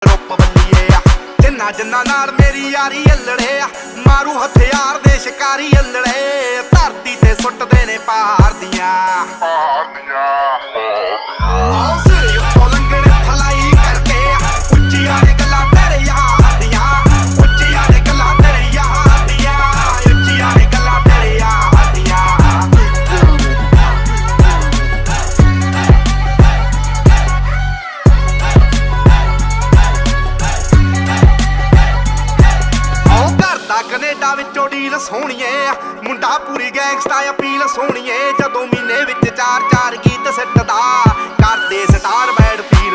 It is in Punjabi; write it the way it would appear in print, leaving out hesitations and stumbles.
ਰੁੱਪ ਬੱਲੀਏ ਆ ਜਿੰਨਾ ਜਿੰਨਾ ਨਾਲ ਮੇਰੀ ਯਾਰੀ ਅਲੜੇ ਆ ਮਾਰੂ ਹਥਿਆਰ ਦੇ ਸ਼ਿਕਾਰੀ ਅਲੜੇ ਧਰਤੀ ਤੇ ਸੁੱਟਦੇ ਨੇ ਪਹਾੜ ਦੀਆਂ ਸਿਰੇ ਉੱਤੋਂ ਲੰਘਣੇ ਫਲਾਈ ਕਰਕੇ ਉੱਚੀਆਂ ਨੇ ਗੱਲਾਂ ਤੇਰੇ ਯਾਰ ਦੀਆਂ ਉੱਚੀਆਂ ਨੇ ਗੱਲਾਂ ਤੇਰੇ ਯਾਰ ਦੀਆਂ ਉੱਚੀਆਂ ਨੇ ਗੱਲਾਂ ਤੇਰੇ ਯਾਰ ਦੀਆਂ ਕੈਨੇਡਾ ਵਿੱਚੋਂ ਡੀਲ ਸੋਹਣੀਏ ਮੁੰਡਾ ਪੂਰੀ ਗੈਂਗਸਟਾ ਅਪੀਲ ਸੋਹਣੀਏ ਜਦੋਂ ਮਹੀਨੇ ਵਿੱਚ 4-4 ਗੀਤ ਸਿੱਟਦਾ ਕਰਦੇ ਸਟਾਰ ਬੈਡ